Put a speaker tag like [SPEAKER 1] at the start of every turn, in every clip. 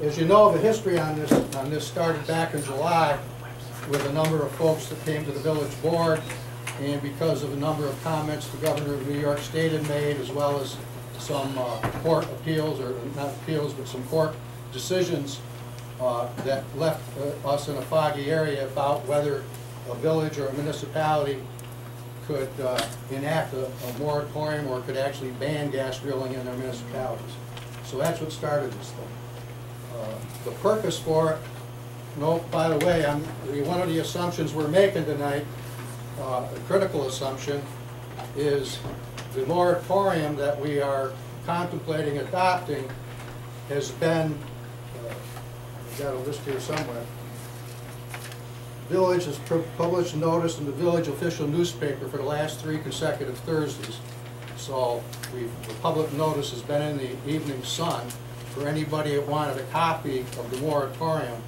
[SPEAKER 1] As you know, the history on this started back in July with a number of folks that came to the village board, and because of a number of comments the governor of New York State had made, as well as some court appeals, or not appeals, but some court decisions that left us in a foggy area about whether a village or a municipality could enact a moratorium or could actually ban gas drilling in their municipalities. So that's what started this thing. The purpose for it, no, by the way, one of the assumptions we're making tonight, a critical assumption, is the moratorium that we are contemplating adopting has been, I've got a list here somewhere. Village has published notice in the village official newspaper for the last 3 consecutive Thursdays. So the public notice has been in the Evening Sun. For anybody that wanted a copy of the moratorium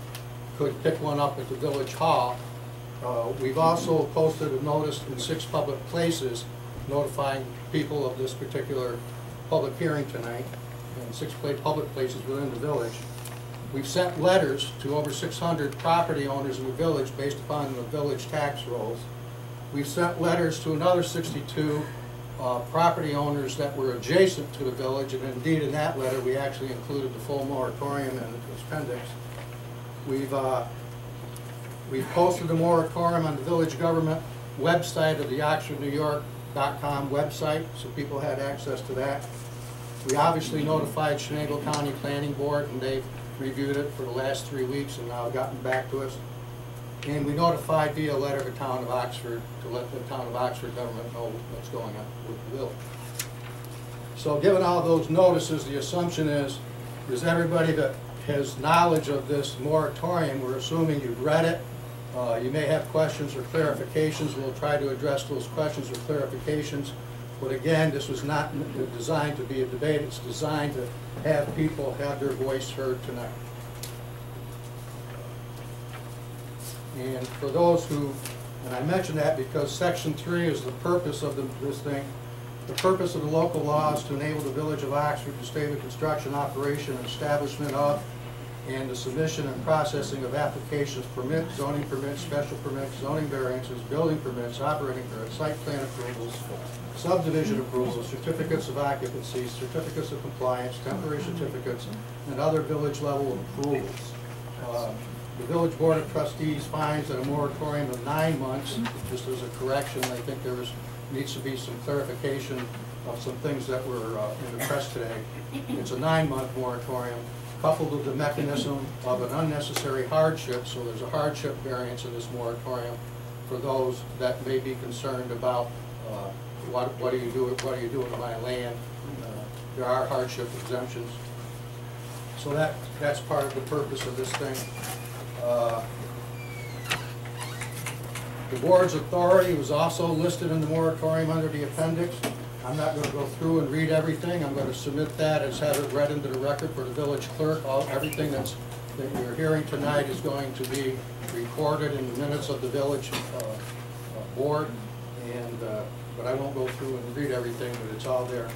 [SPEAKER 1] could pick one up at the village hall. We've also posted a notice in 6 public places notifying people of this particular public hearing tonight, in 6 public places within the village. We've sent letters to over 600 property owners in the village based upon the village tax rolls. We've sent letters to another 62 property owners that were adjacent to the village, and indeed in that letter we actually included the full moratorium in the appendix. We've posted the moratorium on the village government website of the OxfordNewYork.com website, so people had access to that. We obviously notified Chenango County Planning Board, and they've reviewed it for the last 3 weeks and now gotten back to us. And we notified via letter the town of Oxford to let the town of Oxford government know what's going on with the village. So given all those notices, the assumption is everybody that has knowledge of this moratorium, we're assuming you've read it. You may have questions or clarifications. We'll try to address those questions or clarifications. But again, this was not designed to be a debate. It's designed to have people have their voice heard tonight. And for those who, and I mention that because Section 3 is the purpose of this thing. The purpose of the local law is to enable the Village of Oxford to stay the construction, operation, and establishment of, and the submission and processing of applications, permits, zoning permits, special permits, zoning variances, building permits, operating permits, site plan approvals, subdivision approvals, certificates of occupancy, certificates of compliance, temporary certificates, and other village level approvals. The Village Board of Trustees finds that a moratorium of 9 months, just as a correction, I think there needs to be some clarification of some things that were in the press today. It's a 9-month moratorium, coupled with the mechanism of an unnecessary hardship, so there's a hardship variance in this moratorium for those that may be concerned about what do you do with my land. There are hardship exemptions. So that's part of the purpose of this thing. The board's authority was also listed in the moratorium under the appendix. I'm not going to go through and read everything. I'm going to submit that as have it read into the record for the village clerk. Everything that you're hearing tonight is going to be recorded in the minutes of the village board. And but I won't go through and read everything, but it's all there.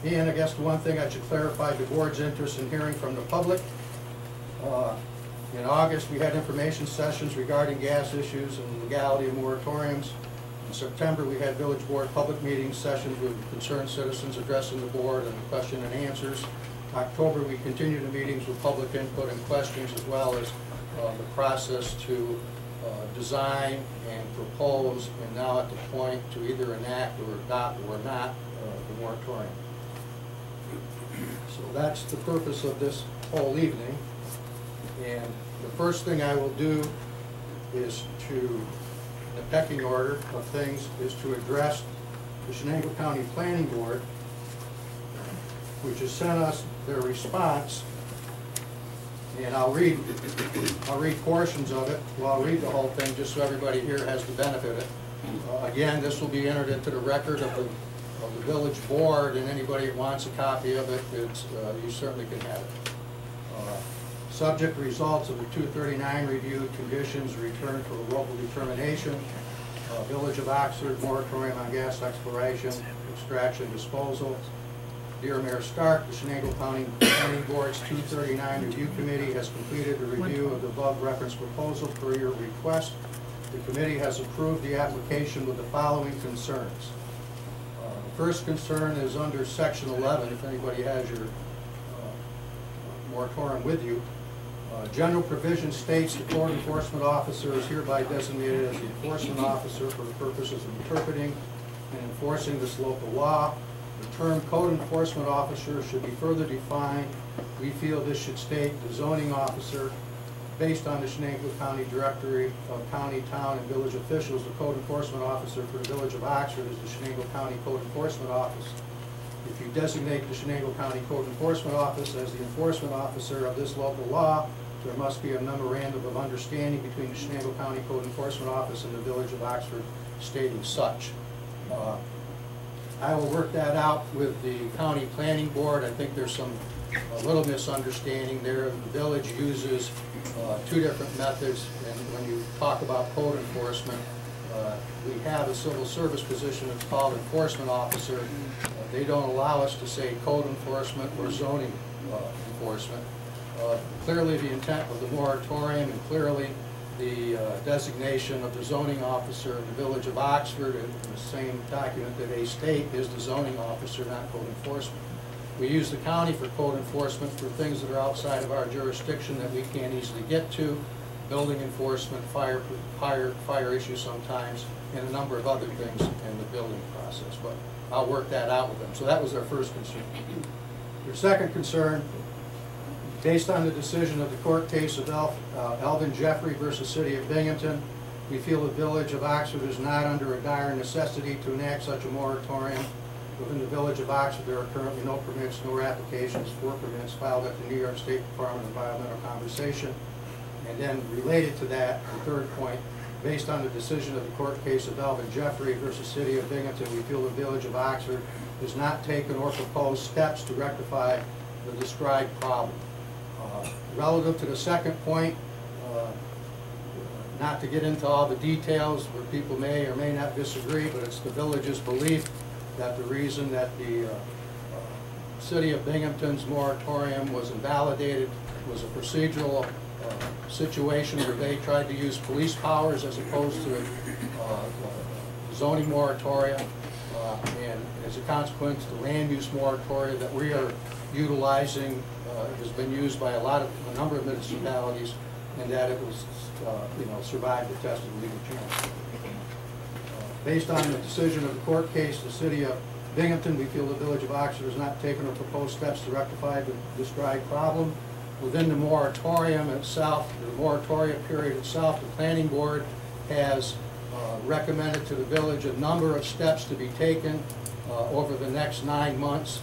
[SPEAKER 1] And I guess the one thing I should clarify, the board's interest in hearing from the public. In August, we had information sessions regarding gas issues and legality of moratoriums. In September, we had village board public meeting sessions with concerned citizens addressing the board and question and answers. October, we continued the meetings with public input and questions, as well as the process to design and propose, and now at the point to either enact or adopt or not the moratorium. So that's the purpose of this whole evening. And the first thing I will do is the pecking order of things is to address the Chenango County Planning Board, which has sent us their response. And I'll read portions of it. Well, I'll read the whole thing just so everybody here has the benefit of it. Again, this will be entered into the record of the village board, and anybody that wants a copy of it, you certainly can have it. Subject results of the 239 reviewed conditions returned for a local determination. Village of Oxford moratorium on gas exploration, extraction, disposal. Dear Mayor Stark, the Shenango County Planning Board's 239 Review Committee has completed a review of the above referenced proposal per your request. The committee has approved the application with the following concerns. The first concern is under Section 11, if anybody has your moratorium with you. General provision states the code enforcement officer is hereby designated as the enforcement officer for the purposes of interpreting and enforcing this local law. The term code enforcement officer should be further defined. We feel this should state the zoning officer. Based on the Shenango County Directory of County, Town, and Village officials, the code enforcement officer for the Village of Oxford is the Shenango County Code Enforcement Office. If you designate the Shenango County Code Enforcement Office as the enforcement officer of this local law, there must be a memorandum of understanding between the Shenango County Code Enforcement Office and the Village of Oxford stating such. I will work that out with the County Planning Board. I think there's a little misunderstanding there. The village uses two different methods, and when you talk about code enforcement, we have a civil service position that's called enforcement officer. They don't allow us to say code enforcement or zoning enforcement. Clearly the intent of the moratorium and clearly the designation of the zoning officer in the Village of Oxford in the same document that they state is the zoning officer, not code enforcement. We use the county for code enforcement for things that are outside of our jurisdiction that we can't easily get to, building enforcement, fire issues sometimes, and a number of other things in the building process. But I'll work that out with them. So that was our first concern. Their second concern, based on the decision of the court case of Alvin Jeffrey versus City of Binghamton, we feel the Village of Oxford is not under a dire necessity to enact such a moratorium. Within the Village of Oxford, there are currently no permits nor applications for permits filed at the New York State Department of Environmental Conservation. And then related to that, the third point, based on the decision of the court case of Alvin Jeffrey versus City of Binghamton, we feel the Village of Oxford has not taken or proposed steps to rectify the described problem. Relative to the second point, not to get into all the details where people may or may not disagree, but it's the village's belief that the reason that the City of Binghamton's moratorium was invalidated was a procedural situation where they tried to use police powers as opposed to zoning moratorium, and as a consequence, the land use moratorium that we are utilizing has been used by a number of municipalities, and that it was, survived the test of legal challenge. Based on the decision of the court case, the City of Binghamton, we feel the Village of Oxford has not taken or proposed steps to rectify the described problem. Within the moratorium itself, the moratorium period itself, the Planning Board has recommended to the village a number of steps to be taken over the next 9 months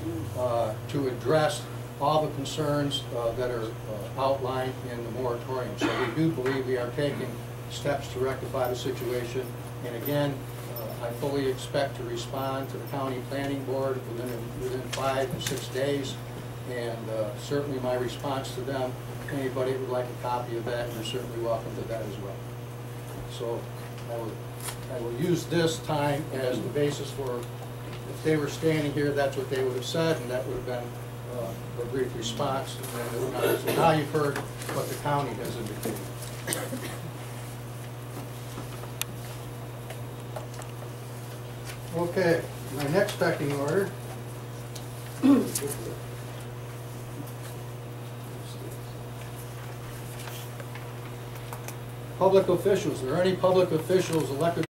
[SPEAKER 1] to address all the concerns that are outlined in the moratorium. So we do believe we are taking steps to rectify the situation. And again, I fully expect to respond to the County Planning Board within 5 to 6 days. And certainly my response to them, if anybody would like a copy of that, you're certainly welcome to that as well. So I will use this time as the basis for, if they were standing here, that's what they would have said, and that would have been a brief response. And so now you've heard what the county has indicated. Okay, my next pecking order. Public officials. Are there any public officials elected